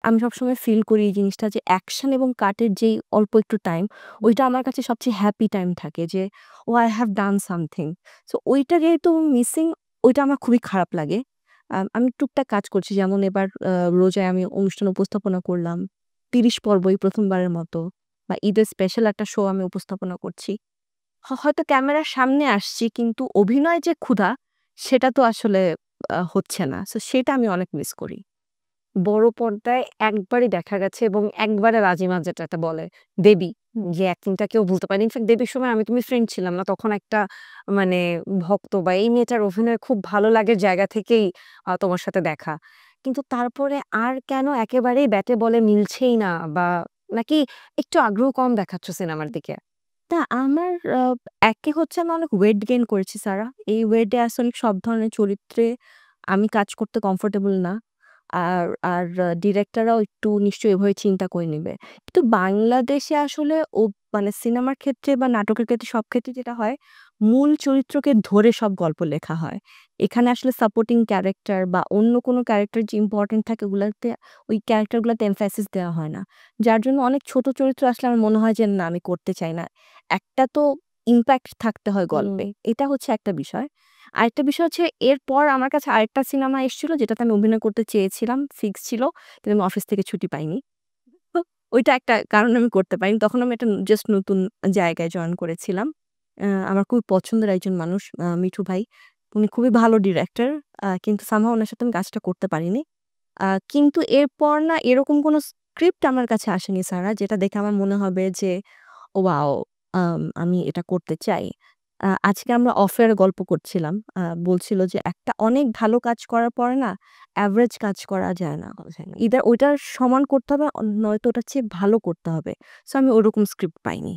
আমি সবসময় ফিল করি এই জিনিসটা যে অ্যাকশন এবং কাটের যেই অল্প একটু টাইম, ওইটা আমার কাছে সবচেয়ে হ্যাপি টাইম থাকে যে, "oh I have done something." So ওইটা যেহেতু মিসিং, ওইটা আমার খুবই খারাপ লাগে। আমি টুকটাক কাজ করছি। যেমন এবার রোজায় আমি অনুষ্ঠান উপস্থাপনা করলাম। ৩০ পর্বই ১ম বারের মতো, বা ঈদের স্পেশাল একটা শো আমি উপস্থাপনা করছি। হয়তো ক্যামেরার সামনে আসছি, কিন্তু অভিনয় যে ক্ষুধা, সেটা তো আসলে হচ্ছে না। সো সেটা আমি অনেক মিস করি। বড় পর্দায় একবারই দেখা গেছে এবং একবারে রাজিমা যেটাতে বলে দেবী, যে অ্যাক্টিংটা কেউ ভুলতে পারেনি। ইনফ্যাক্ট দেবীর সময় আমি তুমি ফ্রেন্ড ছিলাম না। তখন একটা মানে ভক্ত বা এই মেয়েটার অভিনয় খুব ভালো লাগের জায়গা থেকেই তোমার সাথে দেখা। কিন্তু তারপরে আর কেন একেবারেই ব্যাটে বলে মিলছেই না, বা নাকি একটু আগ্রহ কম দেখাচ্ছ সিনেমার দিকে? না, আমার একে হচ্ছে আমি অনেক ওয়েট গেইন করেছি সারা। এই ওয়েটে আসলে সব ধরনের চরিত্রে আমি কাজ করতে কমফোর্টেবল না। আর আর ডিরেক্টররাও একটু নিশ্চয়ই এভাবে চিন্তা করে নিবে। কিন্তু বাংলাদেশে আসলে মানে সিনেমার ক্ষেত্রে বা নাটকের ক্ষেত্রে সব ক্ষেত্রে যেটা হয়, মূল চরিত্রকে ধরে সব গল্প লেখা হয়। এখানে আসলে সাপোর্টিং ক্যারেক্টার বা অন্য কোনো ক্যারেক্টার যে ইম্পোর্টেন্ট থাকে, ওগুলাতে ওই ক্যারেক্টার গুলাতে এমফাসিস দেওয়া হয় না। যার জন্য অনেক ছোট চরিত্র আসলে আমার মনে হয় যে না, আমি করতে চাই না। একটা তো ইমপ্যাক্ট থাকতে হয় হুম। গল্পে। এটা হচ্ছে একটা বিষয়। আরেকটা বিষয় হচ্ছে, এরপর আমার কাছে আরেকটা সিনেমা এসেছিল যেটাতে আমি অভিনয় করতে চেয়েছিলাম, ফিক্স ছিল। কিন্তু আমি অফিস থেকে ছুটি পাইনি। তো ওইটা একটা কারণে আমি করতে পারিনি। তখন আমি একটা জাস্ট নতুন জায়গায় জয়েন করেছিলাম। আমার খুবই পছন্দের একজন মানুষ, মিঠু ভাই। উনি খুবই ভালো ডিরেক্টর। কিন্তু সামহাউ উনার সাথে আমি কাজটা করতে পারিনি। কিন্তু এরপর না এরকম কোনো স্ক্রিপ্ট আমার কাছে আসেনি সারা, যেটা দেখে আমার মনে হবে যে ওয়াও! আমি এটা করতে চাই। আজকে আমরা অফ-এয়ার গল্প করছিলাম। বলছিল যে একটা অনেক ভালো কাজ করার পরে না এভারেজ কাজ করা যায় না। ইদার ওইটার সমান করতে হবে, নয়তো ওটার চেয়ে ভালো করতে হবে। সো আমি ওরকম স্ক্রিপ্ট পাইনি।